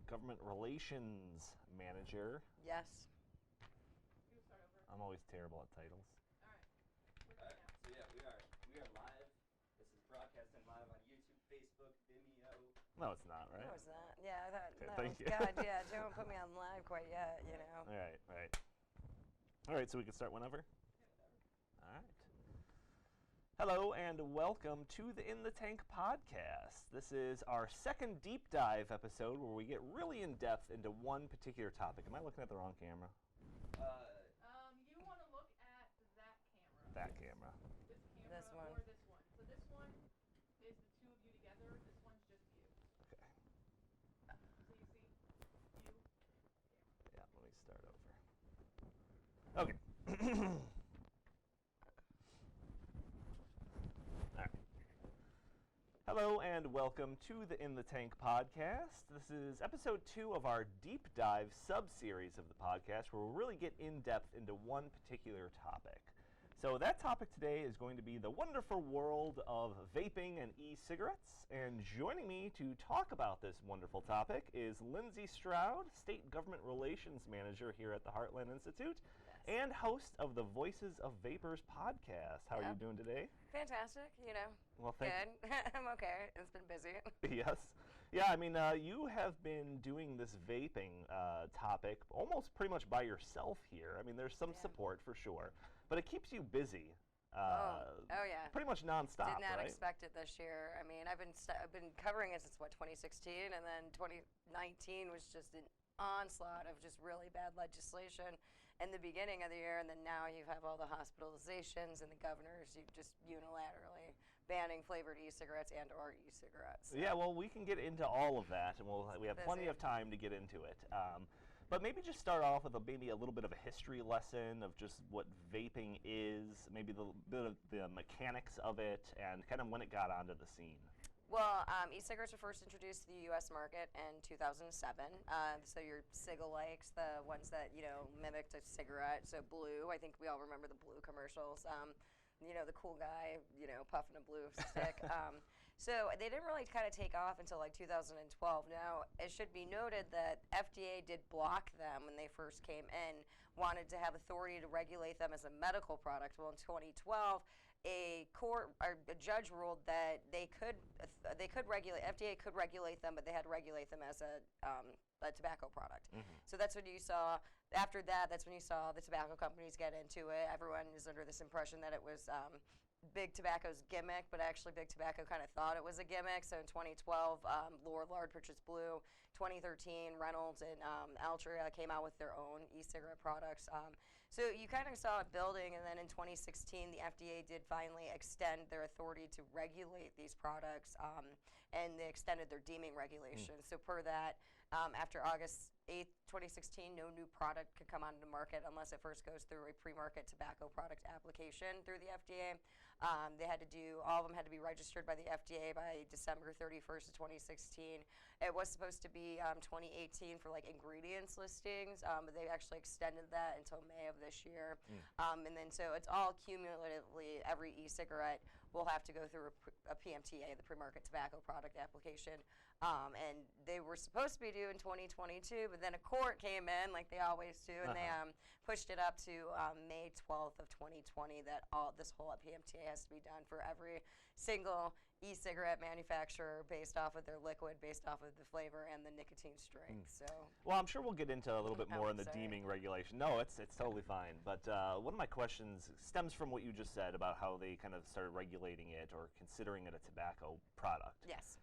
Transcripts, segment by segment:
Government Relations Manager. Yes. You start over. I'm always terrible at titles. All right. So yeah, we are live. This is broadcasting live on YouTube, Facebook, Vimeo. No, it's not, right? No, it's not. Yeah, I thought. Okay, No, thank you. God, yeah, don't put me on live quite yet. You know. All right, so we can start whenever? Yeah, whatever. All right. Hello and welcome to the In the Tank podcast. This is our second deep dive episode where we get really in depth into one particular topic. Am I looking at the wrong camera? You want to look at that camera. That camera. This camera This one. or this one. So this one is the two of you together. This one's just you. Okay. So you see you, camera. Yeah, let me start over. Okay. All right. Hello and welcome to the In the Tank podcast. This is episode 2 of our deep dive sub-series of the podcast where we'll really get in depth into one particular topic. So that topic today is going to be the wonderful world of vaping and e-cigarettes. And joining me to talk about this wonderful topic is Lindsey Stroud, State Government Relations Manager here at the Heartland Institute, and host of the Voices of Vapors podcast. How are you doing today? Fantastic. You know. Well, thank Good. I'm okay. It's been busy. Yes. Yeah, I mean, you have been doing this vaping topic almost pretty much by yourself here. I mean, there's some support for sure, but it keeps you busy. Oh yeah. Pretty much nonstop, Did not right? expect it this year. I mean, I've been covering it since 2016, and then 2019 was just an onslaught of just really bad legislation in the beginning of the year, and then now you have all the hospitalizations and the governors just unilaterally banning flavored e-cigarettes and or e-cigarettes. Yeah, well, we can get into all of that, and we have plenty Busy. of time to get into it. But maybe just start off with maybe a little bit of a history lesson of just what vaping is, maybe the bit of the mechanics of it, and kind of when it got onto the scene. Well, e-cigarettes were first introduced to the U.S. market in 2007. So your Cigalikes, the ones that, mimicked a cigarette. So blue, I think we all remember the blue commercials. The cool guy, puffing a blue stick. So they didn't really kind of take off until like 2012. Now, it should be noted that FDA did block them when they first came in, wanted to have authority to regulate them as a medical product. Well, in 2012, a judge ruled that they could regulate, FDA could regulate them, but they had to regulate them as a tobacco product. Mm-hmm. So that's when you saw, after that, that's when you saw the tobacco companies get into it. Everyone is under this impression that it was Big Tobacco's gimmick, but actually Big Tobacco kind of thought it was a gimmick. So in 2012, Lord purchased Blue. 2013, Reynolds and Altria came out with their own e-cigarette products. So you kind of saw it building, and then in 2016, the FDA did finally extend their authority to regulate these products, and they extended their deeming regulations. So per that, after August 8th, 2016, no new product could come onto the market unless it first goes through a pre-market tobacco product application through the FDA. All of them had to be registered by the FDA by December 31st of 2016. It was supposed to be 2018 for like ingredients listings, but they actually extended that until May of this year. And then so it's all cumulatively, every e-cigarette will have to go through a PMTA, the pre-market tobacco product application. And they were supposed to be due in 2022, but then a court came in, like they always do, and they pushed it up to May 12th of 2020 that this whole PMTA has to be done for every single e-cigarette manufacturer based off of their liquid, based off of the flavor and the nicotine strength. So, well, I'm sure we'll get into a little bit more in the deeming regulation. No, it's totally fine. But one of my questions stems from what you just said about how they kind of started regulating it or considering it a tobacco product. Yes.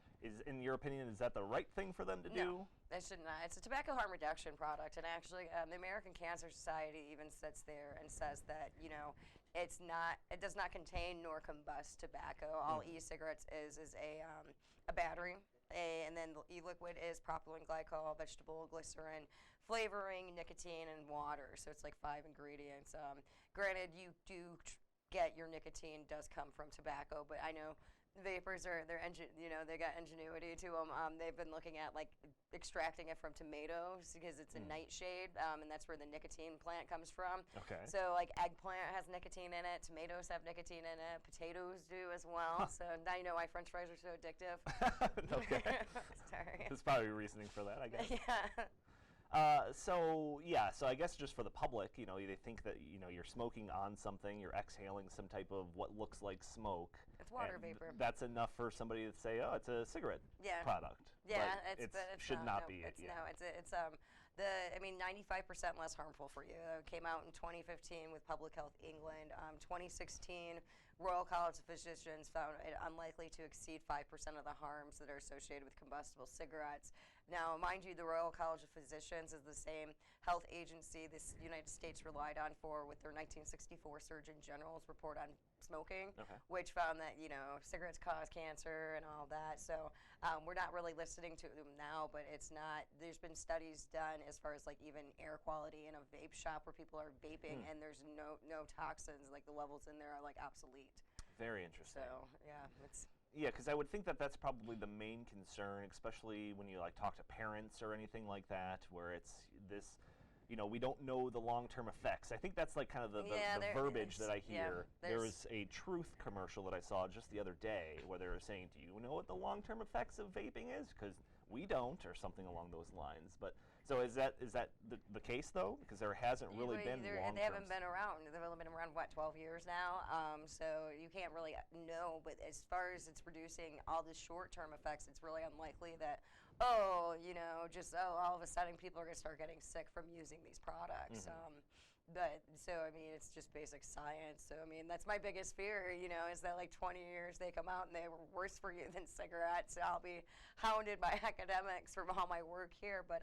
In your opinion, is that the right thing for them to do? No, they should not. It's a tobacco harm reduction product, and actually, the American Cancer Society even sits there and says that it does not contain nor combust tobacco. All e-cigarettes is a battery. And then the e-liquid is propylene glycol, vegetable glycerin, flavoring, nicotine, and water. So it's like 5 ingredients. Granted, you do get your nicotine does come from tobacco, but I know vapors they got ingenuity to them. They've been looking at like extracting it from tomatoes because it's a nightshade, and that's where the nicotine plant comes from. Okay. So like eggplant has nicotine in it, tomatoes have nicotine in it, potatoes do as well. So now you know why French fries are so addictive. Okay. Sorry. This probably reasoning for that, I guess. Yeah. So I guess just for the public, they think that you're smoking on something, you're exhaling some type of what looks like smoke. It's water and vapor. That's enough for somebody to say, oh, it's a cigarette product. Yeah, but it's should not be. It's 95% less harmful for you. It came out in 2015 with Public Health England. 2016, Royal College of Physicians found it unlikely to exceed 5% of the harms that are associated with combustible cigarettes. Now, mind you, the Royal College of Physicians is the same health agency the United States relied on with their 1964 Surgeon General's report on smoking, which found that, cigarettes cause cancer and all that. So we're not really listening to them now, but it's not, there's been studies done as far as like even air quality in a vape shop where people are vaping and there's no toxins, like the levels in there are like obsolete. Very interesting. So, yeah, it's... Yeah, because I would think that that's probably the main concern, especially when you like talk to parents or anything like that, where it's this, we don't know the long-term effects. I think that's like kind of the verbiage that I hear. There was a Truth commercial that I saw just the other day where they were saying, do you know what the long-term effects of vaping is? Because we don't, or something along those lines. But so is that the case though? Because there hasn't really been long-term. They haven't been around. They've only been around, what, 12 years now? So you can't really know. But as far as it's producing all the short-term effects, it's really unlikely that, all of a sudden people are going to start getting sick from using these products. It's just basic science. So, that's my biggest fear, is that like 20 years they come out and they were worse for you than cigarettes. I'll be hounded by academics from all my work here. But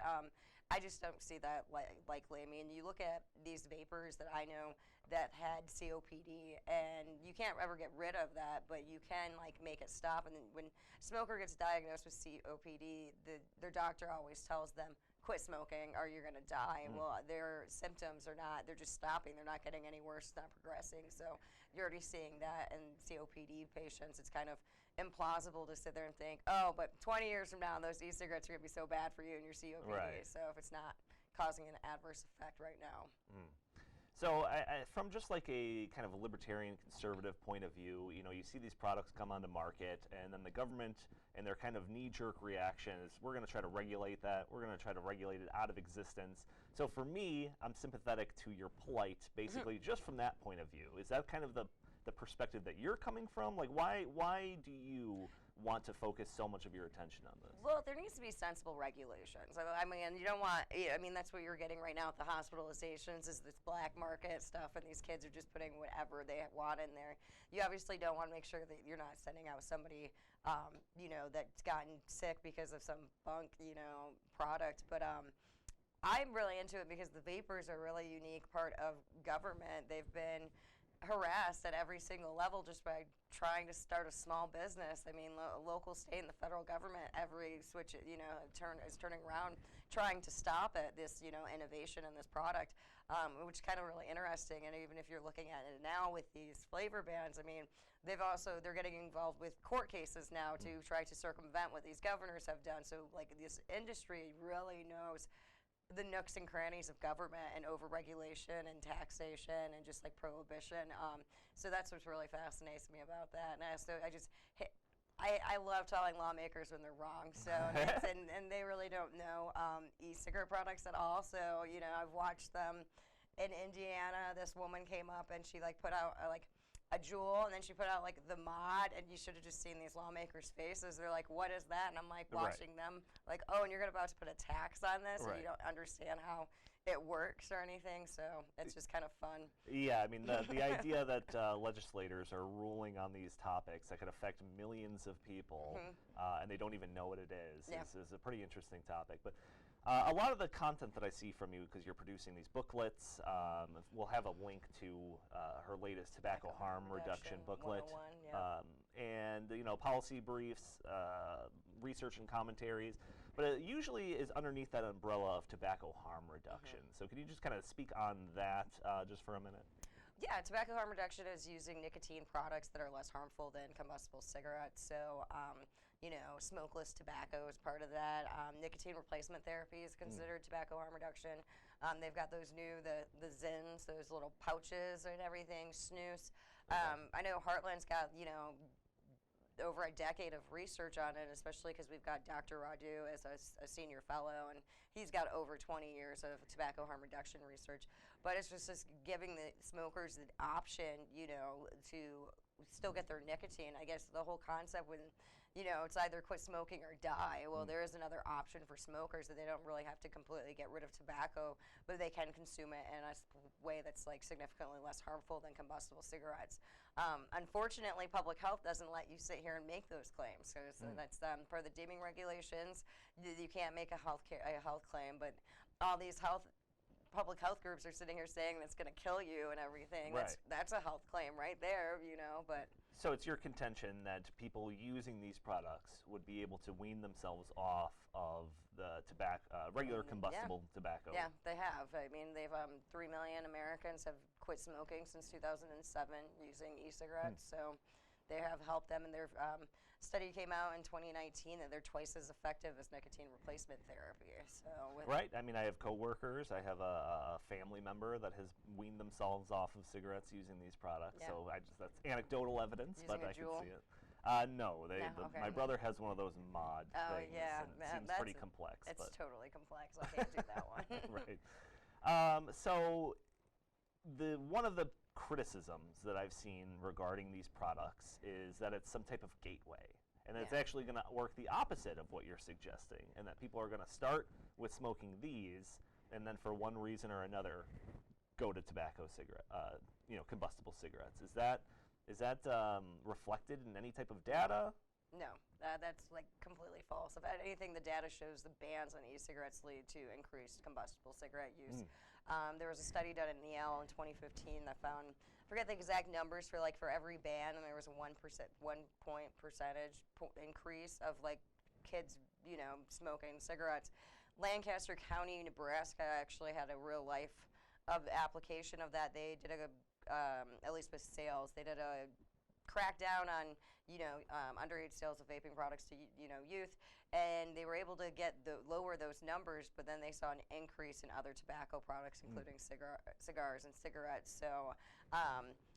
I just don't see that likely. You look at these vapors that I know that had COPD, and you can't ever get rid of that, but you can like make it stop. And then when a smoker gets diagnosed with COPD, their doctor always tells them, quit smoking or you're going to die. Well, their symptoms are not, they're just stopping. They're not getting any worse, it's not progressing. So you're already seeing that in COPD patients. It's kind of implausible to sit there and think, but 20 years from now, those e-cigarettes are going to be so bad for you and your COPD. Right. So if it's not causing an adverse effect right now. So from just like a kind of a libertarian conservative point of view, you see these products come onto market, and then the government and their kind of knee-jerk reaction is, we're going to try to regulate that. We're going to try to regulate it out of existence. So for me, I'm sympathetic to your plight, basically, just from that point of view. Is that kind of the perspective that you're coming from? Like, why do you want to focus so much of your attention on this? Well, there needs to be sensible regulations. You don't want, that's what you're getting right now with the hospitalizations is this black market stuff, and these kids are just putting whatever they want in there. You obviously don't want to make sure that you're not sending out somebody, that's gotten sick because of some bunk, product. But I'm really into it because the vapors are a really unique part of government. They've been harassed at every single level just by trying to start a small business. Local, state, and the federal government, every switch, is turning around, trying to stop it, this, innovation in this product, which is kind of really interesting. And even if you're looking at it now with these flavor bans, they're getting involved with court cases now to try to circumvent what these governors have done. So, like, this industry really knows the nooks and crannies of government and overregulation and taxation and just like prohibition. So that's what really fascinates me about that. And I love telling lawmakers when they're wrong. So and they really don't know e-cigarette products at all. So I've watched them in Indiana. This woman came up and she like put out a Juul, and then she put out like the mod, and you should have just seen these lawmakers' faces. They're like, "What is that?" And I'm like watching them, like, "Oh, and you're about to put a tax on this, and you don't understand how it works or anything." So it's just kind of fun. Yeah, the idea that legislators are ruling on these topics that could affect millions of people, and they don't even know what it is a pretty interesting topic. But a lot of the content that I see from you, because you're producing these booklets, we'll have a link to her latest tobacco harm reduction booklet, and policy briefs, research and commentaries. But it usually is underneath that umbrella of tobacco harm reduction. So can you just kind of speak on that just for a minute? Yeah, tobacco harm reduction is using nicotine products that are less harmful than combustible cigarettes. So, smokeless tobacco is part of that. Nicotine replacement therapy is considered tobacco harm reduction. They've got those the Zins, those little pouches and everything, snus. I know Heartland's got, over a decade of research on it, especially because we've got Dr. Radu as a senior fellow, and he's got over 20 years of tobacco harm reduction research. But it's just giving the smokers the option, to still get their nicotine. I guess the whole concept when, it's either quit smoking or die. Well, there is another option for smokers that they don't really have to completely get rid of tobacco, but they can consume it in a way that's like significantly less harmful than combustible cigarettes. Unfortunately, public health doesn't let you sit here and make those claims. So that's per the deeming regulations. You can't make a health claim, but all these public health groups are sitting here saying that's going to kill you and everything. Right. That's a health claim right there, but. So it's your contention that people using these products would be able to wean themselves off of the regular combustible tobacco. Yeah, they have. I mean, they've 3 million Americans have quit smoking since 2007 using e-cigarettes. So they have helped them, and their study came out in 2019 that they're twice as effective as nicotine replacement therapy. So right. I mean, I have coworkers. I have a family member that has weaned themselves off of cigarettes using these products. Yeah. So that's anecdotal evidence, Using but a I can Juul? see it. No, Okay. my brother has one of those mod things. Yeah, and it seems pretty complex. It's but totally complex. I can't do that one. right. So one of the criticisms that I've seen regarding these products is that it's some type of gateway, and it's actually going to work the opposite of what you're suggesting, and that people are going to start with smoking these, and then for one reason or another, go to combustible cigarettes. Is that reflected in any type of data? No, that's like completely false. If anything, the data shows the bans on e-cigarettes lead to increased combustible cigarette use. There was a study done at Yale in 2015 that found, I forget the exact numbers for every ban, and there was a 1 point percentage increase of kids, smoking cigarettes. Lancaster County, Nebraska actually had a real life of application of that. They did at least with sales, they did a crackdown on underage sales of vaping products to youth, and they were able to lower those numbers, but then they saw an increase in other tobacco products, including cigars and cigarettes. So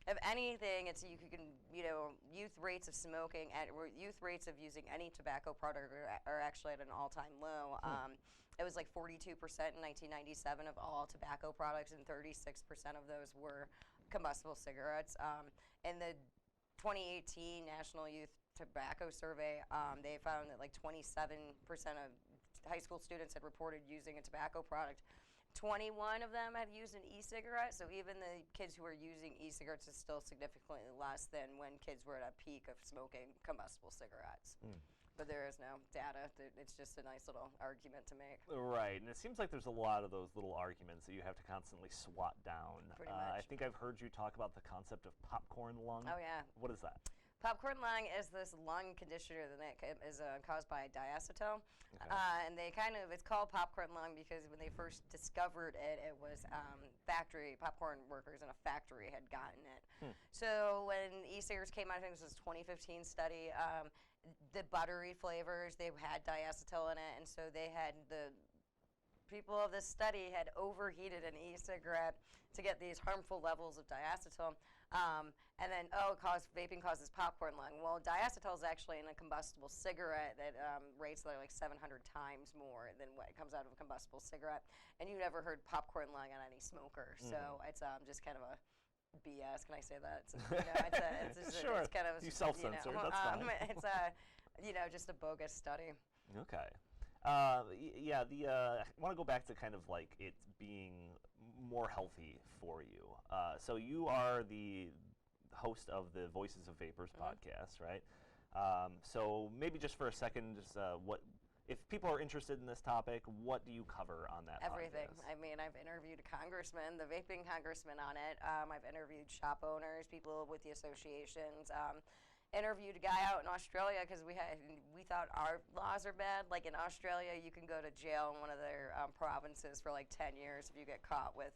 if anything, it's youth rates of smoking youth rates of using any tobacco product are actually at an all-time low. It was like 42% in 1997 of all tobacco products, and 36% of those were combustible cigarettes. In the 2018 National Youth Tobacco Survey, they found that 27% of high school students had reported using a tobacco product. 21 of them had used an e-cigarette, so even the kids who are using e-cigarettes is still significantly less than when kids were at a peak of smoking combustible cigarettes. But there is no data. It's just a nice little argument to make. Right, and it seems like there's a lot of those little arguments that you have to constantly swat down. Pretty much. I think I've heard you talk about the concept of popcorn lung. Oh, yeah. What is that? Popcorn lung is this lung conditioner that is caused by diacetyl. Okay. And it's called popcorn lung because when they first discovered it, it was popcorn workers in a factory had gotten it. So when e-cigarettes came out, I think this was a 2015 study, the buttery flavors, they had diacetyl in it, and so the people of this study had overheated an e-cigarette to get these harmful levels of diacetyl. And then, vaping causes popcorn lung. Well, diacetyl is actually in a combustible cigarette that rates like 700 times more than what comes out of a combustible cigarette. And you never heard popcorn lung on any smoker. So it's just kind of a BS. Can I say that? Sure. It's kind of, you self-censor. That's fine. It's just a bogus study. Okay. I want to go back to kind of like it being more healthy for you. So you are the host of the Voices of Vapors podcast, right? So maybe just for a second, if people are interested in this topic, what do you cover on that Everything. podcast? I mean, I've interviewed a congressman, the vaping congressman on it. I've interviewed shop owners, people with the associations. Interviewed a guy out in Australia because we thought our laws are bad. Like in Australia, you can go to jail in one of their provinces for like 10 years if you get caught with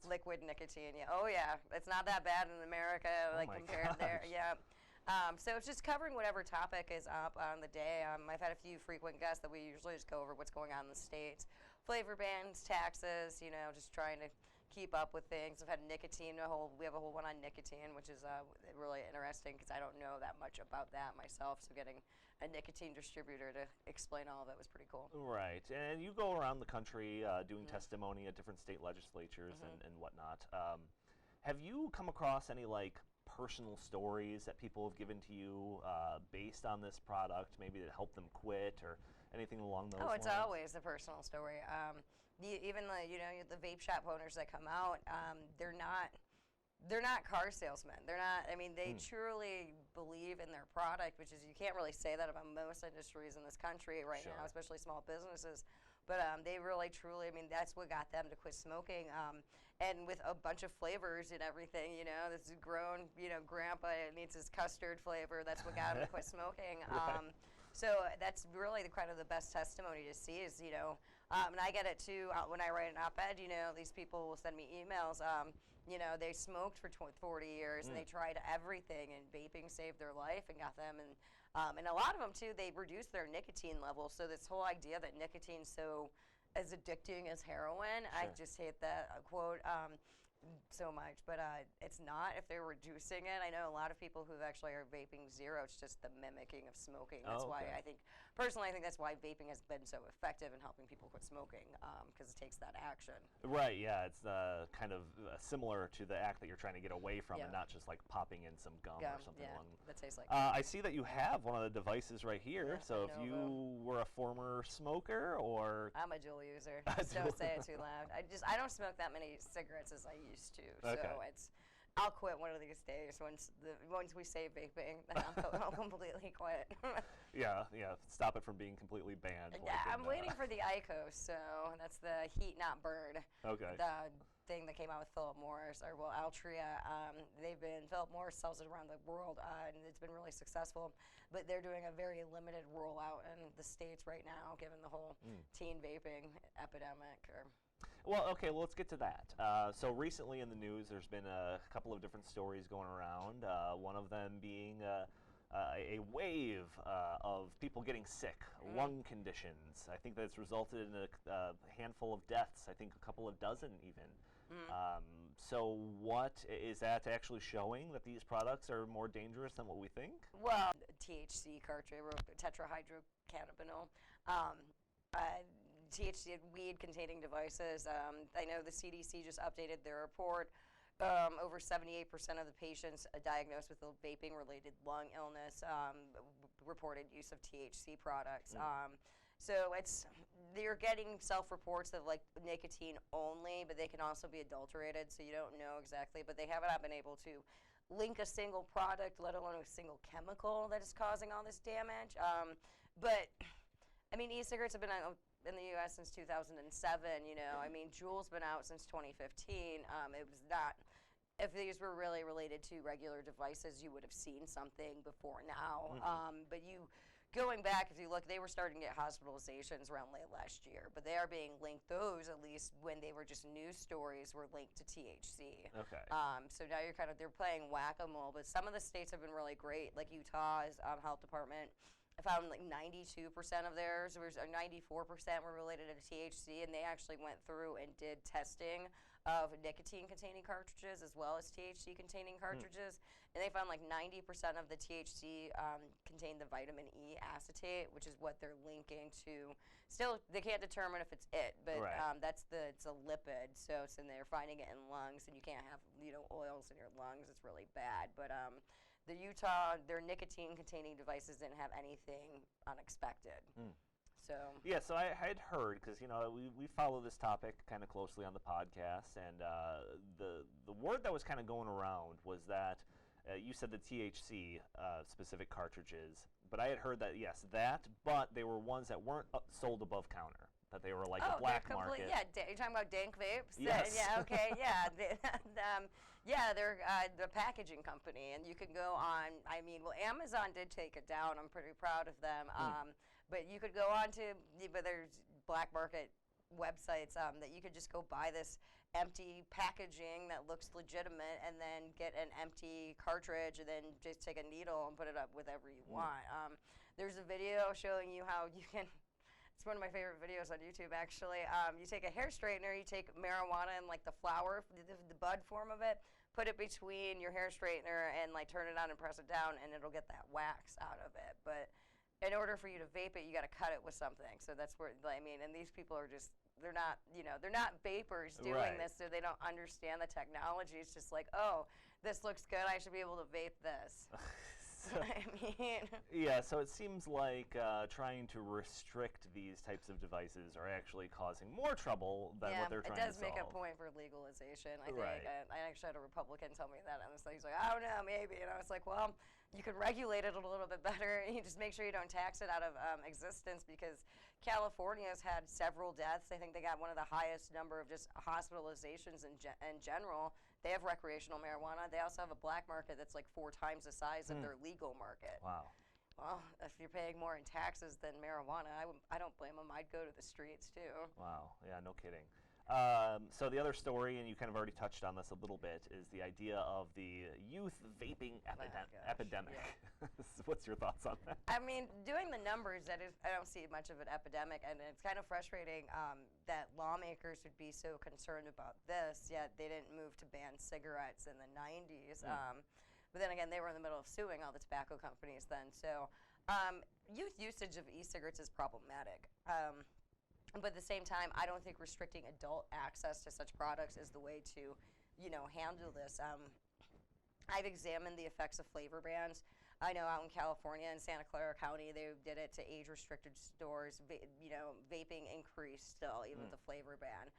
liquid nicotine. Yeah. Oh yeah, it's not that bad in America compared there. Yeah. So it's just covering whatever topic is up on the day. I've had a few frequent guests that we usually just go over what's going on in the States. Flavor bans, taxes, just trying to keep up with things. I've had nicotine, we have a whole one on nicotine, which is really interesting because I don't know that much about that myself. So getting a nicotine distributor to explain all of it was pretty cool. Right, and you go around the country doing testimony at different state legislatures and whatnot. Have you come across any like personal stories that people have given to you based on this product, maybe that help them quit or anything along those lines? Oh, it's always a personal story. Even the vape shop owners that come out, they're not car salesmen. They're not. I mean, they truly believe in their product, which is you can't really say that about most industries in this country right now, especially small businesses. But they really, truly. I mean, that's what got them to quit smoking. And with a bunch of flavors and everything, this is grown. Grandpa needs his custard flavor. That's what got him to quit smoking. Right. So that's really kind of the best testimony to see is, and I get it too when I write an op-ed, these people will send me emails, they smoked for 40 years and they tried everything and vaping saved their life and got them. And a lot of them too, they reduced their nicotine levels. So this whole idea that nicotine's so as addicting as heroin, I just hate that quote. So much, but it's not if they're reducing it. I know a lot of people who actually are vaping zero. It's just the mimicking of smoking. That's why I think that's why vaping has been so effective in helping people quit smoking because it takes that action. Right, yeah, it's kind of similar to the act that you're trying to get away from and not just like popping in some gum or something along. That tastes like I see that you have one of the devices right here, so if you Novo. were a former smoker or... I'm a dual user. Just don't say it too loud. I don't smoke that many cigarettes as I used to. Okay. So I'll quit one of these days once we say vaping. Then I'll completely quit. Yeah. Stop it from being completely banned. Yeah, I'm waiting for the IQOS. So that's the heat not burn. Okay. The thing that came out with Philip Morris, Altria. Philip Morris sells it around the world, and it's been really successful. But they're doing a very limited rollout in the States right now, given the whole teen vaping epidemic. Well, okay, let's get to that. So recently in the news, there's been a couple of different stories going around, one of them being a wave of people getting sick, lung conditions. I think that's resulted in a handful of deaths, I think a couple of dozen even. So what is that actually showing that these products are more dangerous than what we think? Well, THC cartridge, tetrahydrocannabinol. THC weed-containing devices. I know the CDC just updated their report. Over 78% of the patients diagnosed with a vaping-related lung illness reported use of THC products. So you're getting self-reports of like nicotine only, but they can also be adulterated, so you don't know exactly. But they have not been able to link a single product, let alone a single chemical that is causing all this damage. But I mean, e-cigarettes have been in the U.S. since 2007. I mean, Juul's been out since 2015. It was not. If these were really related to regular devices, you would have seen something before now. But going back, if you look, they were starting to get hospitalizations around late last year. But they are being linked. Those, at least when they were just news stories, were linked to THC. Okay. So now they're playing whack-a-mole. But some of the states have been really great, like Utah's health department. I found like 92% of theirs, or 94% were related to THC, and they actually went through and did testing of nicotine-containing cartridges as well as THC-containing cartridges, and they found like 90% of the THC contained the vitamin E acetate, which is what they're linking to. Still, they can't determine if it's it, but it's a lipid, so they're finding it in lungs, and you can't have oils in your lungs. It's really bad, but the Utah, their nicotine-containing devices didn't have anything unexpected. So yeah, so I had heard, because we follow this topic kind of closely on the podcast, and the word that was kind of going around was that you said the THC specific cartridges, but I had heard that but they were ones that weren't sold above counter. That they were like a black market. Yeah, you're talking about dank vapes? Yes. Yeah, okay, yeah. They're the packaging company, and you can go on, Amazon did take it down. I'm pretty proud of them. But you could go on to, but there's black market websites that you could just go buy this empty packaging that looks legitimate and then get an empty cartridge and then just take a needle and put it up whatever you want. There's a video showing you how you can It's one of my favorite videos on YouTube, actually. You take a hair straightener, you take marijuana and like the flower, the bud form of it, put it between your hair straightener and like turn it on and press it down, and it'll get that wax out of it. But in order for you to vape it, you got to cut it with something. So that's where, I mean, and these people are just, they're not, they're not vapors doing this, so they don't understand the technology. It's just like, oh, this looks good, I should be able to vape this. I mean, yeah, so it seems like trying to restrict these types of devices are actually causing more trouble than what they're trying to solve. It does make a point for legalization, I think. Right. I actually had a Republican tell me that, and he's like, I don't know, maybe. And I was like, well, you can regulate it a little bit better. You just make sure you don't tax it out of existence, because California's had several deaths. I think they got one of the highest number of just hospitalizations in general. They have recreational marijuana. They also have a black market that's like 4 times the size of their legal market. Wow. Well, if you're paying more in taxes than marijuana, I don't blame them. I'd go to the streets too. Wow. Yeah, no kidding. So the other story, and you kind of already touched on this a little bit, is the idea of the youth vaping epidemic. Yeah. What's your thoughts on that? I mean, doing the numbers, I don't see much of an epidemic, and it's kind of frustrating that lawmakers would be so concerned about this, yet they didn't move to ban cigarettes in the 90s. But then again, they were in the middle of suing all the tobacco companies then. So youth usage of e-cigarettes is problematic. But at the same time, I don't think restricting adult access to such products is the way to, handle this. I've examined the effects of flavor bans. I know out in California and Santa Clara County, they did it to age-restricted stores. Vaping increased still, even with the flavor ban.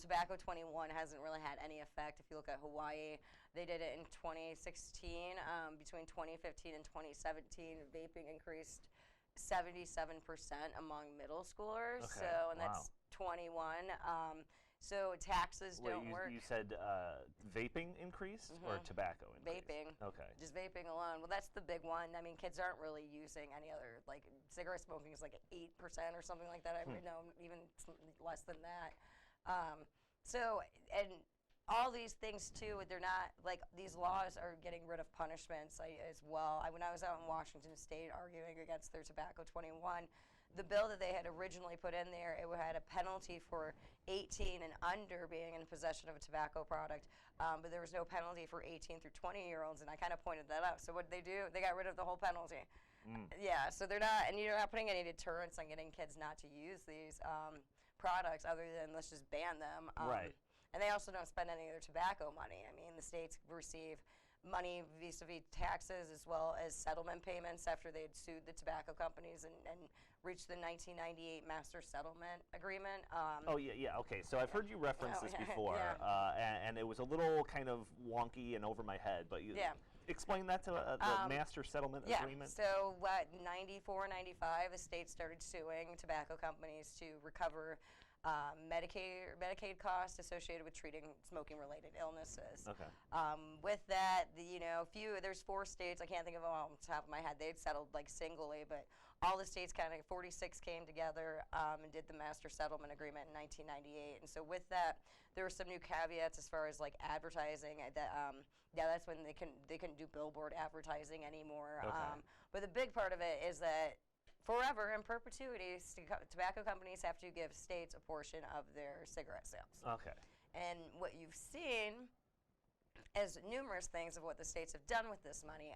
Tobacco 21 hasn't really had any effect. If you look at Hawaii, they did it in 2016. Between 2015 and 2017, vaping increased 77% among middle schoolers. Okay. So, and that's 21. So taxes don't work. You said vaping increased or tobacco increased? Vaping. Okay. Just vaping alone. Well, that's the big one. I mean, kids aren't really using any other, like cigarette smoking is like 8% or something like that. I know even less than that. And all these things too, they're not, like, these laws are getting rid of punishments as well. When I was out in Washington State arguing against their Tobacco 21, the bill that they had originally put in there, it had a penalty for 18 and under being in possession of a tobacco product, but there was no penalty for 18 through 20-year-olds, and I kind of pointed that out. So what did they do? They got rid of the whole penalty. Yeah, so they're not, and you're not putting any deterrents on getting kids not to use these products other than let's just ban them. Right. And they also don't spend any of their tobacco money. I mean, the states receive money vis-a-vis taxes as well as settlement payments after they had sued the tobacco companies and reached the 1998 Master Settlement Agreement. Okay. So I've heard you reference this before, and it was a little kind of wonky and over my head, but you explain that to the Master Settlement Agreement. So 94, 95, the state started suing tobacco companies to recover Medicaid costs associated with treating smoking-related illnesses. Okay. With that, there's 4 states, I can't think of them all off the top of my head, they'd settled like singly, but all the states 46 came together and did the Master Settlement Agreement in 1998. And so with that, there were some new caveats as far as like advertising. That's when they couldn't do billboard advertising anymore. Okay. But the big part of it is that forever, in perpetuity, tobacco companies have to give states a portion of their cigarette sales. Okay. And what you've seen is numerous things of what the states have done with this money.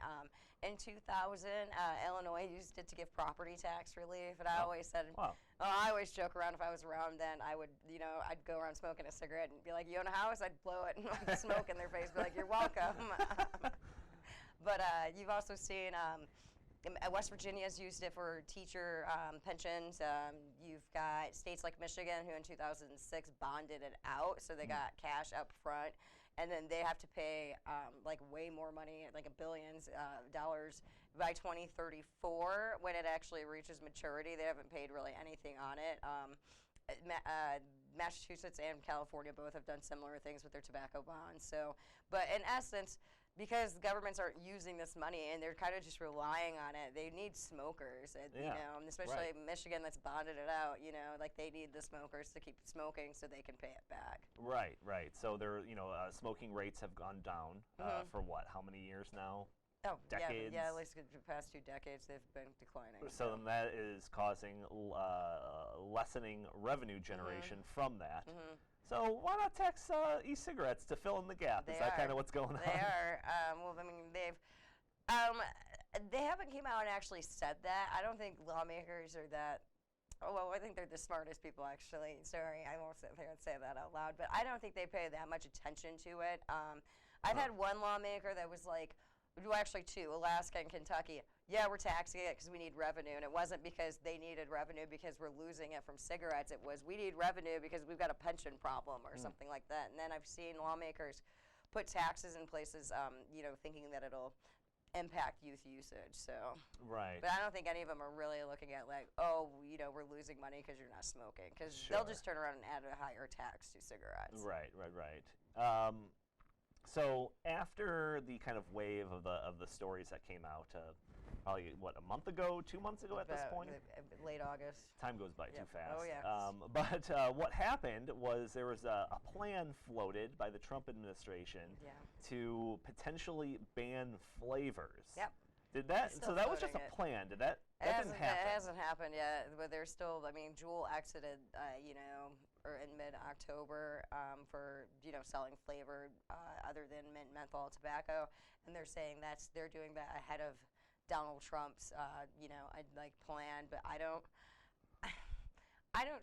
In 2000, Illinois used it to give property tax relief, and I always said, I always joke around if I was around then, I would, I'd go around smoking a cigarette and be like, you own a house? I'd blow it and smoke in their face, be like, you're welcome. But you've also seen West Virginia's used it for teacher pensions. You've got states like Michigan who in 2006 bonded it out, so they got cash up front, and then they have to pay like way more money, like billions dollars by 2034 when it actually reaches maturity. They haven't paid really anything on it. Massachusetts and California both have done similar things with their tobacco bonds. So, but in essence, because governments aren't using this money and they're kind of just relying on it, they need smokers, and especially Michigan that's bonded it out, like they need the smokers to keep smoking so they can pay it back. Right. So smoking rates have gone down for what, how many years now? Oh, decades. yeah, at least the past 2 decades they've been declining. So then that is causing lessening revenue generation from that. So why not tax e-cigarettes to fill in the gap? Is that kind of what's going on? They are. Well, I mean, they haven't came out and actually said that. I don't think lawmakers are that. Oh, well, I think they're the smartest people, actually. Sorry, I won't sit there and say that out loud. But I don't think they pay that much attention to it. I've had one lawmaker that was like, well, actually 2, Alaska and Kentucky. Yeah, we're taxing it because we need revenue. And it wasn't because they needed revenue because we're losing it from cigarettes. It was we need revenue because we've got a pension problem or something like that. And then I've seen lawmakers put taxes in places, thinking that it'll impact youth usage. So right. But I don't think any of them are really looking at like, oh, we're losing money because you're not smoking, because they'll just turn around and add a higher tax to cigarettes. Right. So after the kind of wave of the stories that came out, probably a month ago, 2 months ago at this point, late August. Time goes by too fast. Oh yeah. But what happened was there was a plan floated by the Trump administration to potentially ban flavors. Yep. Did that? So that was just a plan. Did that? That didn't happen. It hasn't happened yet, but there's still. I mean, Juul exited, or in mid-October, for selling flavored other than mint menthol tobacco, and they're saying they're doing that ahead of Donald Trump's plan. But I don't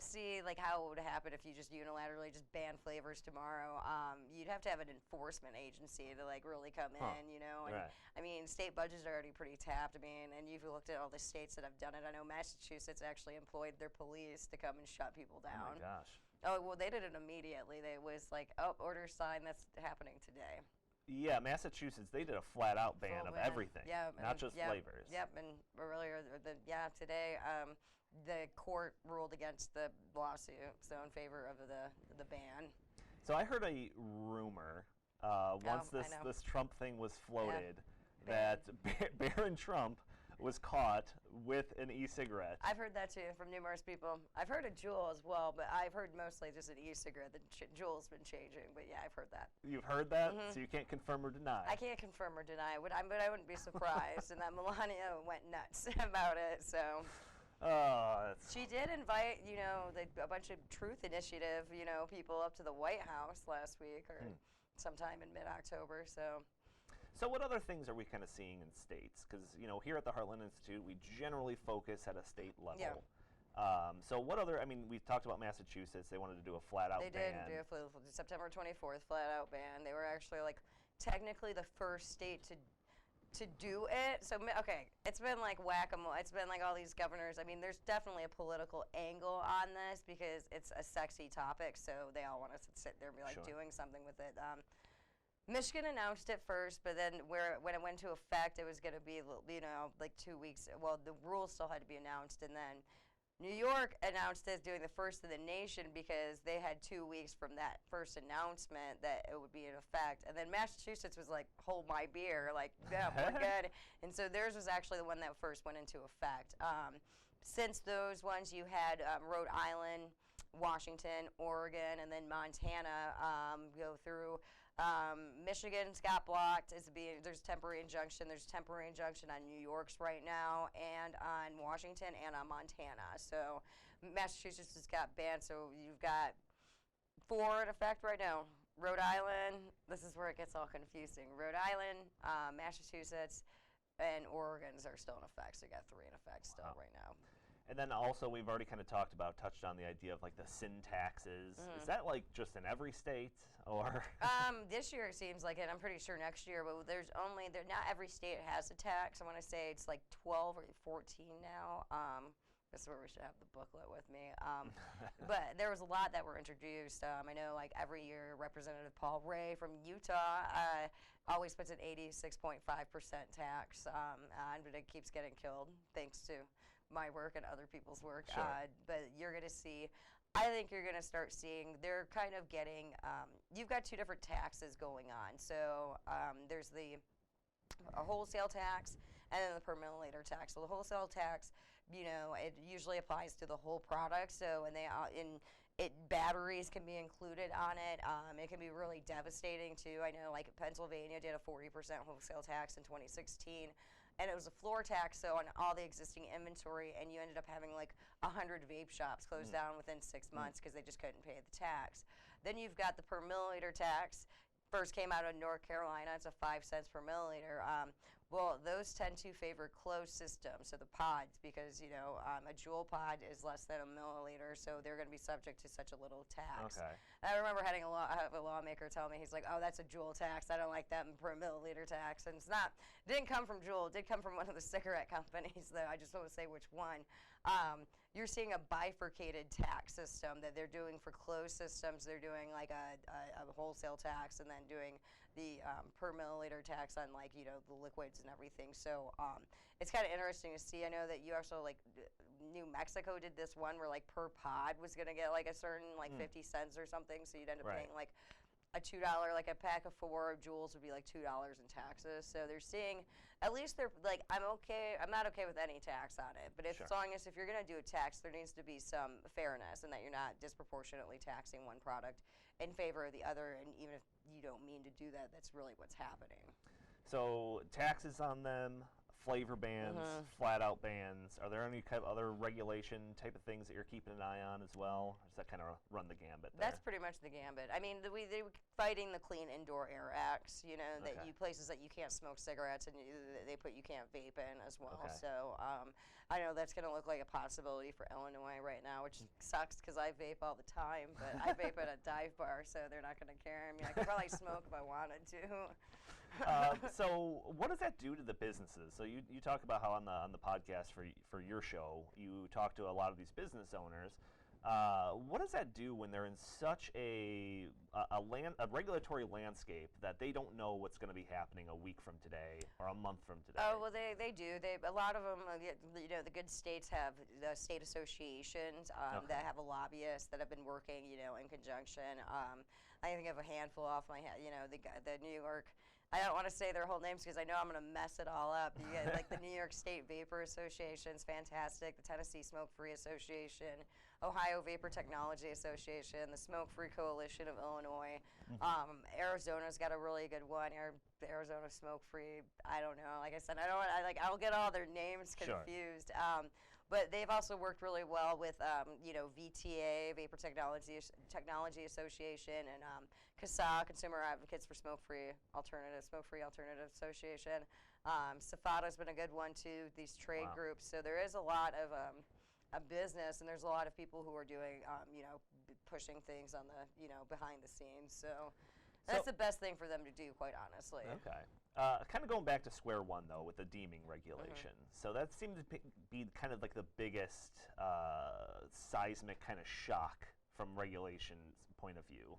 see like how it would happen if you just unilaterally just ban flavors tomorrow. You'd have to have an enforcement agency to like really come in, And right. I mean, state budgets are already pretty tapped. I mean, and you've looked at all the states that have done it. I know Massachusetts actually employed their police to come and shut people down. Oh my gosh. Oh well, they did it immediately. They was like, oh, order sign that's happening today. Yeah, Massachusetts, they did a flat-out ban of everything, not just flavors. Yep, and earlier, today, the court ruled against the lawsuit, so in favor of the ban. So I heard a rumor once this Trump thing was floated that Barron Trump was caught with an e-cigarette. I've heard that too from numerous people. I've heard a Juul as well, but I've heard mostly just an e-cigarette. The Juul's been changing, but yeah, I've heard that. You've heard that? So you can't confirm or deny? I can't confirm or deny, but I wouldn't be surprised. And that Melania went nuts about it, so. She did invite, a bunch of Truth Initiative, people up to the White House last week or sometime in mid-October, so. So what other things are we kind of seeing in states? Because, here at the Heartland Institute, we generally focus at a state level. Yeah. So what other, we've talked about Massachusetts. They wanted to do a flat-out ban. They did, September 24th, flat-out ban. They were actually, technically the first state to do it. So, okay, it's been like whack-a-mole. It's been like all these governors. I mean, there's definitely a political angle on this because it's a sexy topic, so they all want us to sit there and be doing something with it. Michigan announced it first, but then when it went into effect, it was going to be, 2 weeks. Well, the rules still had to be announced, and then New York announced it doing the first in the nation because they had 2 weeks from that first announcement that it would be in effect. And then Massachusetts was like, hold my beer, yeah, we're good. And so theirs was actually the one that first went into effect. Since those ones, you had Rhode Island, Washington, Oregon, and then Montana go through. Michigan's got blocked. There's temporary injunction. There's temporary injunction on New York's right now, and on Washington, and on Montana. So Massachusetts has got banned. So you've got 4 in effect right now. Rhode Island. This is where it gets all confusing. Rhode Island, Massachusetts, and Oregon's are still in effect. So you got 3 in effect still right now. And then also we've already kind of touched on the idea of the sin taxes. Is that just in every state or? This year it seems like it. I'm pretty sure next year, but not every state has a tax. I want to say it's 12 or 14 now. This is where we should have the booklet with me. But there was a lot that were introduced. I know every year Representative Paul Ray from Utah always puts an 86.5% tax, but it keeps getting killed thanks to my work and other people's work. Sure. But you're going to see, I think you're going to start seeing, they're kind of getting, you've got 2 different taxes going on. So there's a wholesale tax and then the per milliliter tax. So the wholesale tax, it usually applies to the whole product. So, and Batteries can be included on it. It can be really devastating too. I know, like Pennsylvania did a 40% wholesale tax in 2016, and it was a floor tax, so on all the existing inventory, and you ended up having like 100 vape shops close down within 6 months because they just couldn't pay the tax. Then you've got the per milliliter tax. First came out of North Carolina. It's a 5 cents per milliliter. Well, those tend to favor closed systems, so the pods, because a Juul pod is less than a milliliter, so they're going to be subject to such a little tax. Okay. I remember having a lawmaker tell me, he's like, "Oh, that's a Juul tax. I don't like that per milliliter tax." And it didn't come from Juul. It did come from one of the cigarette companies, though. I just won't say which one. You're seeing a bifurcated tax system that they're doing for closed systems. They're doing like a wholesale tax, and then doing the per milliliter tax on the liquids and everything. So it's kind of interesting to see. I know that you also New Mexico did this one where per pod was going to get a certain 50 cents or something. So you'd end up paying a $2, a pack of 4 Juuls would be $2 in taxes. So they're seeing, at least they're I'm not okay with any tax on it, but as long as if you're going to do a tax, there needs to be some fairness, and that you're not disproportionately taxing one product in favor of the other. And even if you don't mean to do that, that's really what's happening. So taxes on them, flavor bans, flat out bans. Are there any kind of other regulation type of things that you're keeping an eye on as well? Or does that kind of run the gambit there? That's pretty much the gambit. I mean, they were fighting the Clean Indoor Air Acts, that places that you can't smoke cigarettes, and they put you can't vape in as well. Okay. So I know that's going to look like a possibility for Illinois right now, which sucks because I vape all the time, but I vape at a dive bar, so they're not going to care. I mean, I could probably smoke if I wanted to. So what does that do to the businesses? So you talk about how on the podcast for your show, you talk to a lot of these business owners. What does that do when they're in such a regulatory landscape that they don't know what's going to be happening a week from today or a month from today? Oh, well, they do. A lot of them, the good states have the state associations that have a lobbyist that have been working, in conjunction. I think of a handful off my head. The New York. I don't want to say their whole names because I know I'm going to mess it all up. You get the New York State Vapor Association is fantastic. The Tennessee Smoke Free Association, Ohio Vapor Technology Association, the Smoke Free Coalition of Illinois. Arizona's got a really good one. Arizona Smoke Free. I don't know. Like I said, I'll get all their names confused. But they've also worked really well with, VTA, Vapor Technology Association, and CASA, Consumer Advocates for Smoke Free Alternative Association. SAFADA's been a good one too, these trade groups. So there is a lot of a business, and there's a lot of people who are doing, pushing things on the, behind the scenes. So that's the best thing for them to do, quite honestly. Okay. Kind of going back to square one, though, with the deeming regulation. So that seemed to be kind of like the biggest seismic kind of shock from regulation's point of view.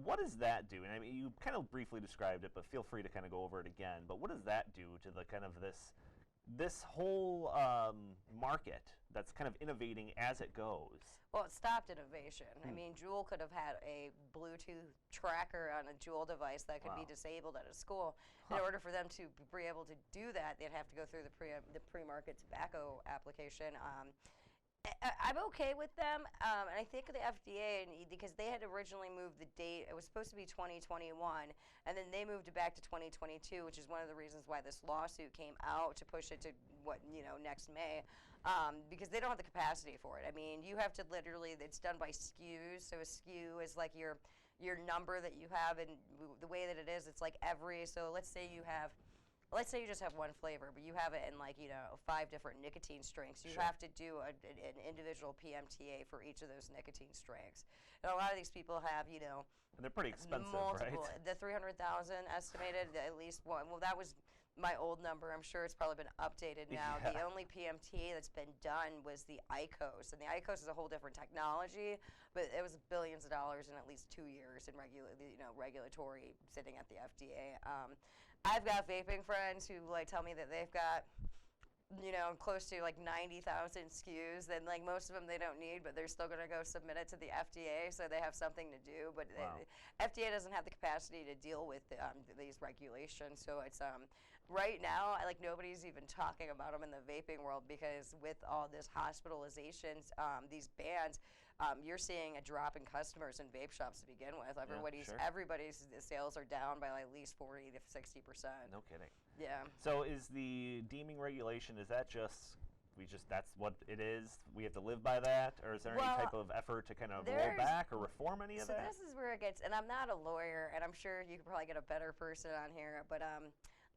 What does that do? And I mean, you kind of briefly described it, but feel free to kind of go over it again. But what does that do to the kind of this whole market that's kind of innovating as it goes? Well, it stopped innovation. I mean, Juul could have had a Bluetooth tracker on a Juul device that could be disabled at a school. In order for them to be able to do that, they'd have to go through the pre-market tobacco application. I'm okay with them, and I think the FDA, because they had originally moved the date, it was supposed to be 2021, and then they moved it back to 2022, which is one of the reasons why this lawsuit came out to push it to next May, because they don't have the capacity for it. I mean, you have to literally, it's done by SKUs, so a SKU is like your number that you have, and the way that it is, it's like so let's say you just have one flavor, but you have it in 5 different nicotine strengths. You have to do an individual PMTA for each of those nicotine strengths. And a lot of these people have, and they're pretty expensive, multiple, right? The 300,000 estimated, at least one. Well, that was my old number. I'm sure it's probably been updated now. The only PMTA that's been done was the IQOS, and the IQOS is a whole different technology, but it was billions of dollars in at least 2 years in regulatory sitting at the FDA. I've got vaping friends who tell me that they've got close to 90,000 SKUs, then most of them they don't need, but they're still going to go submit it to the FDA, so they have something to do. But FDA doesn't have the capacity to deal with these regulations, so it's right now nobody's even talking about them in the vaping world, because with all this hospitalizations, these bans, you're seeing a drop in customers in vape shops to begin with. Sure. Everybody's sales are down by at least 40 to 60%. No kidding. Yeah. So is the deeming regulation, is that just, that's what it is? We have to live by that? Or is there any type of effort to kind of roll back or reform any of that? So this is where it gets, and I'm not a lawyer, and I'm sure you could probably get a better person on here, but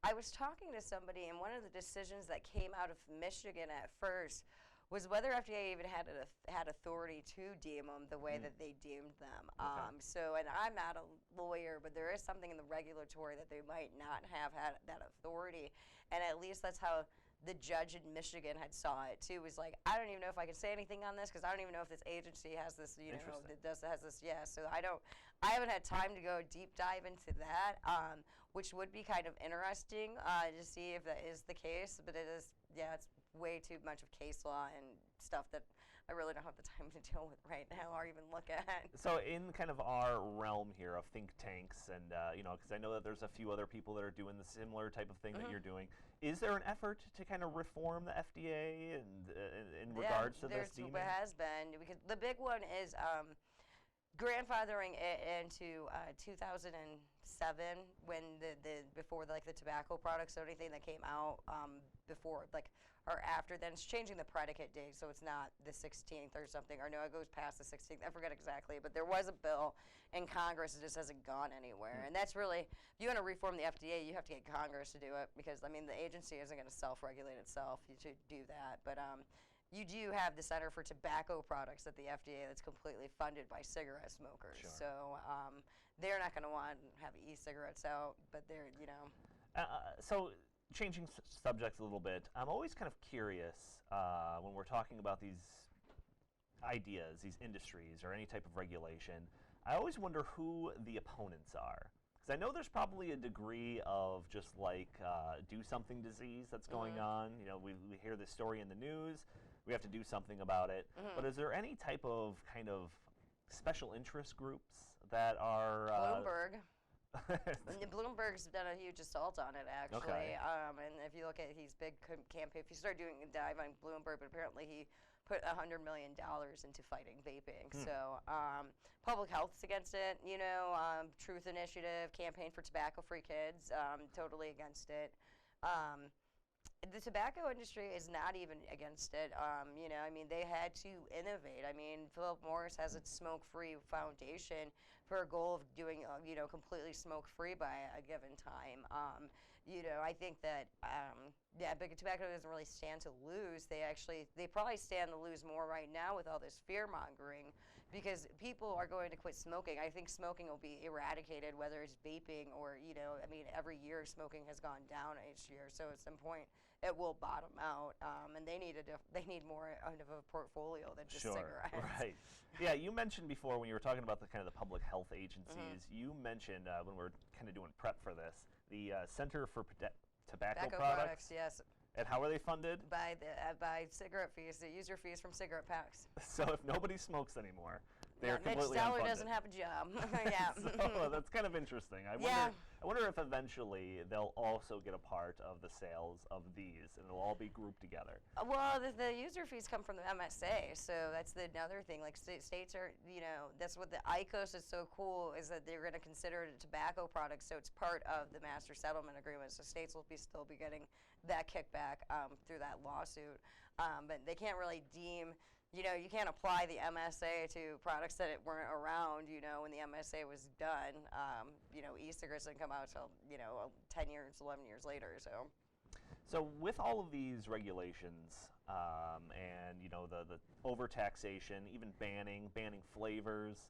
I was talking to somebody, and one of the decisions that came out of Michigan at first was whether FDA even had authority to deem them the way that they deemed them. So, and I'm not a lawyer, but there is something in the regulatory that they might not have had that authority, and at least that's how the judge in Michigan had saw it too. Was like, I don't even know if I can say anything on this because I don't even know if this agency has this, has this. Yeah, so I haven't had time to go deep dive into that, which would be kind of interesting to see if that is the case. But it's way too much of case law and stuff that I really don't have the time to deal with right now or even look at. So in kind of our realm here of think tanks and, because I know that there's a few other people that are doing the similar type of thing that you're doing, is there an effort to kind of reform the FDA and in regards to this deeming? There has been, because the big one is grandfathering it into 2007 when before the tobacco products or anything that came out before or after then. It's changing the predicate date, so it's not the 16th or something, or no, it goes past the 16th. I forget exactly, but there was a bill in Congress. It just hasn't gone anywhere. And that's really, if you want to reform the FDA, you have to get Congress to do it, because I mean the agency isn't going to self-regulate itself. You should do that, but you do have the Center for Tobacco Products at the FDA that's completely funded by cigarette smokers. Sure. So they're not going to want to have e-cigarettes out, but they're, So changing subjects a little bit, I'm always kind of curious when we're talking about these ideas, these industries, or any type of regulation. I always wonder who the opponents are. Because I know there's probably a degree of just do something disease that's going on. We hear this story in the news. We have to do something about it. But is there any type of kind of special interest groups that are Bloomberg. Bloomberg's done a huge assault on it, actually. Okay. And if you look at his big campaign, if you start doing a dive on Bloomberg, but apparently he put $100 million into fighting vaping. So public health's against it, Truth Initiative, Campaign for Tobacco-Free Kids, totally against it. The tobacco industry is not even against it. They had to innovate. Philip Morris has its smoke-free foundation for a goal of doing, completely smoke-free by a given time. I think that, big tobacco doesn't really stand to lose. They probably stand to lose more right now with all this fear-mongering, because people are going to quit smoking. I think smoking will be eradicated, whether it's vaping or, every year smoking has gone down each year. So at some point, it will bottom out, and they need more of a portfolio than just cigarettes. Right. Yeah, you mentioned before when you were talking about the kind of the public health agencies, you mentioned when we were kind of doing prep for this, the Center for Tobacco Products. Yes. And how are they funded? By cigarette fees, the user fees from cigarette packs. So if nobody smokes anymore, they're completely Mitch Stoller unfunded. doesn't have a job. Yeah. So that's kind of interesting. I wonder if eventually they'll also get a part of the sales of these, and it'll all be grouped together. Well, the user fees come from the MSA, so that's another thing. States are, that's what the IQOS is so cool, is that they're going to consider it a tobacco product, so it's part of the master settlement agreement. So states will still be getting that kickback through that lawsuit, but they can't really deem. You can't apply the MSA to products that weren't around, when the MSA was done. E-cigarettes didn't come out until, 10 years, 11 years later, so. So with all of these regulations and, the overtaxation, even banning flavors,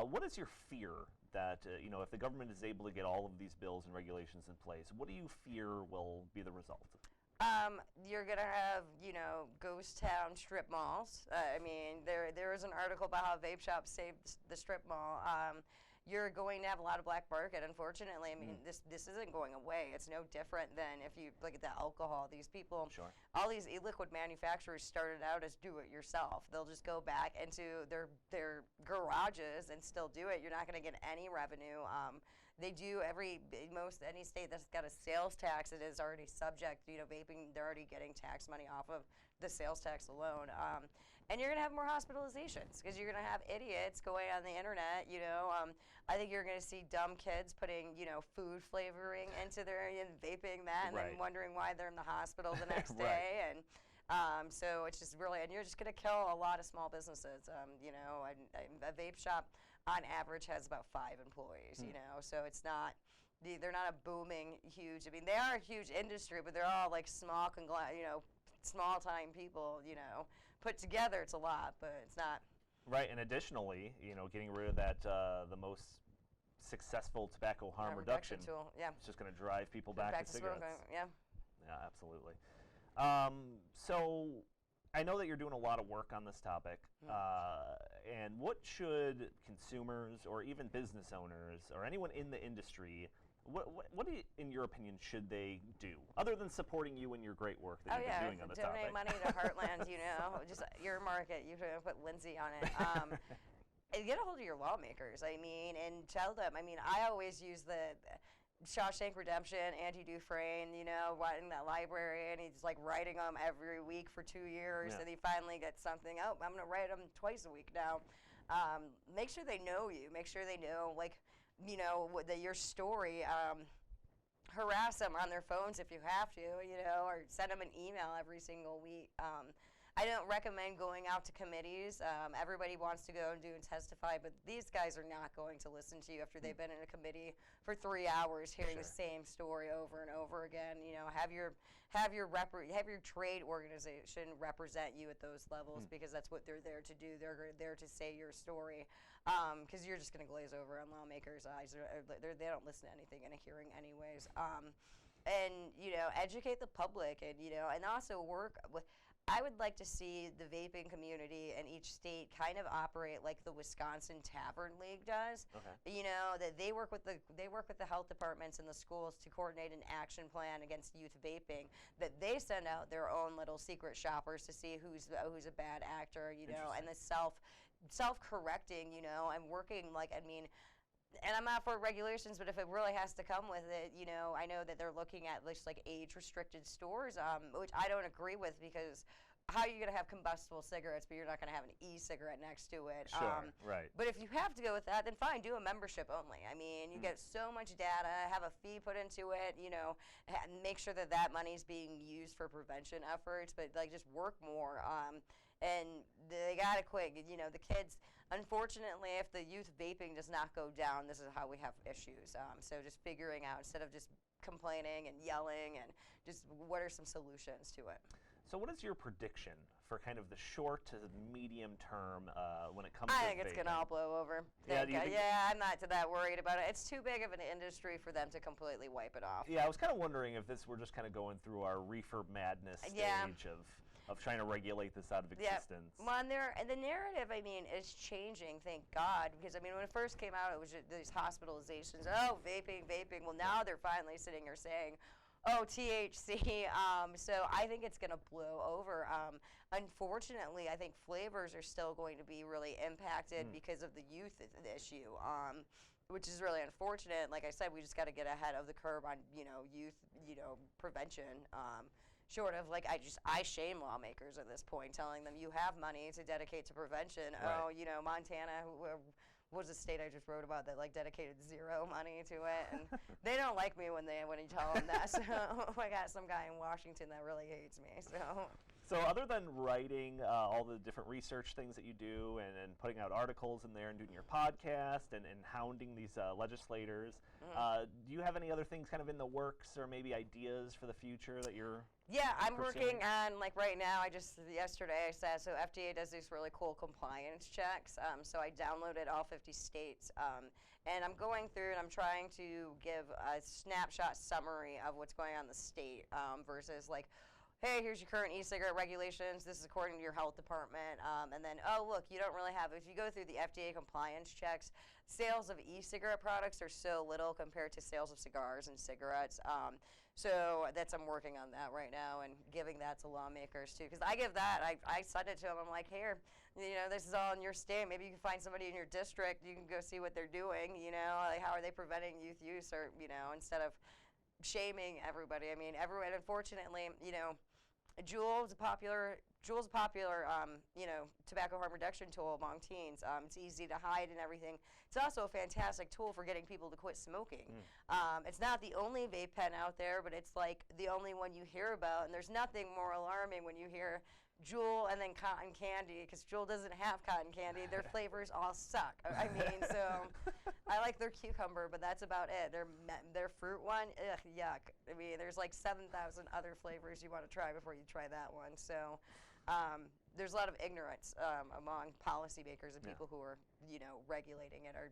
what is your fear that, if the government is able to get all of these bills and regulations in place, what do you fear will be the result? You're going to have, ghost town strip malls. There was an article about how vape shops saved the strip mall. You're going to have a lot of black market, unfortunately. This isn't going away. It's no different than if you look at the alcohol. These people, all these e-liquid manufacturers started out as do-it-yourself. They'll just go back into their garages and still do it. You're not going to get any revenue. They do any state that's got a sales tax, it is already subject, vaping, they're already getting tax money off of the sales tax alone. and you're going to have more hospitalizations because you're going to have idiots going on the internet, you know. I think you're going to see dumb kids putting, you know, food flavoring into their, and vaping that, and then wondering why they're in the hospital the next day. And so it's just really, and you're just going to kill a lot of small businesses. You know, a vape shop on average has about 5 employees, you know, so it's not, they're not a booming huge, I mean, they are a huge industry, but they're all like small, you know, small time people, you know, put together it's a lot, but it's not. Right, and additionally, you know, getting rid of that, the most successful tobacco harm reduction tool, yeah. It's just going to drive people back to cigarettes. Smoking, yeah. Yeah, absolutely. So I know that you're doing a lot of work on this topic, and what should consumers or even business owners or anyone in the industry, what do you, in your opinion, should they do other than supporting you and your great work that you've been doing on the topic? Donate money to Heartland, you know, just your market. You can put Lindsey on it. And get a hold of your lawmakers, I mean, and tell them. I mean, I always use the Shawshank Redemption, Andy Dufresne, you know, in that library, and he's like writing them every week for 2 years, and he finally gets something. Oh, I'm going to write them twice a week now. Make sure they know you. Make sure they know, like, you know, your story. Harass them on their phones if you have to, you know, or send them an email every single week. I don't recommend going out to committees. Everybody wants to go and do and testify, but these guys are not going to listen to you after they've been in a committee for 3 hours hearing the same story over and over again. You know, have your trade organization represent you at those levels because that's what they're there to do. They're there to say your story because you're just going to glaze over on lawmakers' eyes. They don't listen to anything in a hearing anyways. And, you know, educate the public and, you know, and also work with. I would like to see the vaping community in each state kind of operate like the Wisconsin Tavern League does. You know, that they work with the health departments and the schools to coordinate an action plan against youth vaping. That they send out their own little secret shoppers to see who's a bad actor. You know, and the self-correcting. You know, and working like and I'm not for regulations, but if it really has to come with it, you know, I know that they're looking at like age-restricted stores, which I don't agree with because how are you going to have combustible cigarettes, but you're not going to have an e-cigarette next to it? Sure, right. But if you have to go with that, then fine, do a membership only. I mean, you get so much data, have a fee put into it, you know, make sure that money's being used for prevention efforts, but like just work more. And they got to quit. You know, the kids, unfortunately, if the youth vaping does not go down, this is how we have issues. So just figuring out, instead of just complaining and yelling, and just what are some solutions to it. So what is your prediction for kind of the short to medium term when it comes to I think it's going to all blow over. Yeah, I'm not that worried about it. It's too big of an industry for them to completely wipe it off. Yeah, I was kind of wondering if we're just kind of going through our reefer madness stage of trying to regulate this out of existence. Yeah. Well, and the narrative, I mean, is changing, thank God, because, I mean, when it first came out, it was just these hospitalizations. Oh, vaping. Well, now they're finally sitting here saying, oh, THC. So I think it's going to blow over. Unfortunately, I think flavors are still going to be really impacted because of the youth issue, which is really unfortunate. Like I said, we just got to get ahead of the curve on, you know, youth, you know, prevention. Short of, like, I shame lawmakers at this point, telling them you have money to dedicate to prevention. Right. Oh, you know, Montana, was a state I just wrote about that, like, dedicated zero money to it. And they don't like me when you tell them that. So I got some guy in Washington that really hates me. So other than writing all the different research things that you do and putting out articles in there and doing your podcast and hounding these legislators, do you have any other things kind of in the works or maybe ideas for the future that you're I'm working on, like right now, yesterday I said, so FDA does these really cool compliance checks. So I downloaded all 50 states. And I'm going through and I'm trying to give a snapshot summary of what's going on in the state versus like, hey, here's your current e-cigarette regulations. This is according to your health department. And then, oh, look, you don't really have, if you go through the FDA compliance checks, sales of e-cigarette products are so little compared to sales of cigars and cigarettes. So I'm working on that right now and giving that to lawmakers too. Because I give that, I send it to them. I'm like, here, you know, this is all in your state. Maybe you can find somebody in your district. You can go see what they're doing. You know, like how are they preventing youth use, or you know, instead of shaming everybody. I mean, everyone. Unfortunately, you know, Juul is a popular Juul's a popular, tobacco harm reduction tool among teens. It's easy to hide and everything. It's also a fantastic tool for getting people to quit smoking. It's not the only vape pen out there, but it's like the only one you hear about. And there's nothing more alarming when you hear Juul and then cotton candy, because Juul doesn't have cotton candy. Their flavors all suck. I mean, so I like their cucumber, but that's about it. Their fruit one, ugh, yuck. I mean, there's like 7,000 other flavors you want to try before you try that one. So there's a lot of ignorance among policymakers and people who are, regulating it or,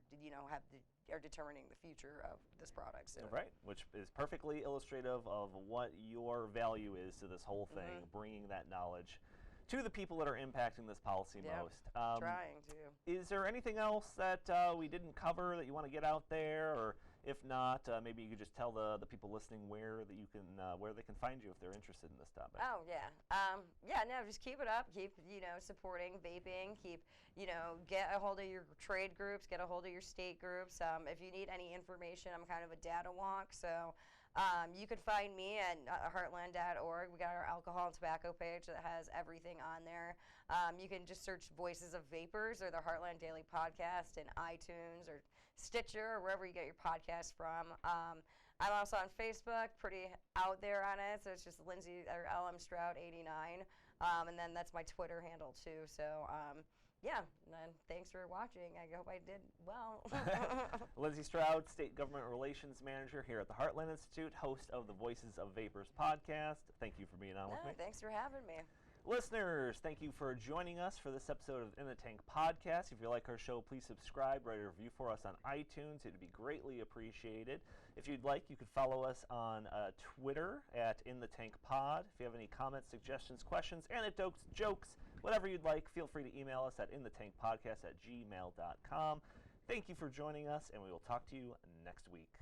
are determining the future of this product. So. Right, which is perfectly illustrative of what your value is to this whole thing, bringing that knowledge to the people that are impacting this policy most. Trying to. Is there anything else that we didn't cover that you want to get out there, or if not, maybe you could just tell the people listening where they can find you if they're interested in this topic. Oh yeah, just keep it up. Keep supporting vaping. Keep get a hold of your trade groups. Get a hold of your state groups. If you need any information, I'm kind of a data wonk, so. You can find me at heartland.org. We got our alcohol and tobacco page that has everything on there. You can just search Voices of Vapors or the Heartland Daily Podcast in iTunes or Stitcher or wherever you get your podcast from. I'm also on Facebook, pretty out there on it. So it's just Lindsey or LM Stroud 89, and then that's my Twitter handle too. So. And then thanks for watching. I hope I did well. Lindsey Stroud, State Government Relations Manager here at the Heartland Institute, host of the Voices of Vapors podcast. Thank you for being on with me. Thanks for having me. Listeners, thank you for joining us for this episode of In the Tank podcast. If you like our show, please subscribe, write a review for us on iTunes. It would be greatly appreciated. If you'd like, you could follow us on Twitter at In the Tank Pod. If you have any comments, suggestions, questions, anecdotes, jokes, whatever you'd like, feel free to email us at inthetankpodcast@gmail.com. Thank you for joining us, and we will talk to you next week.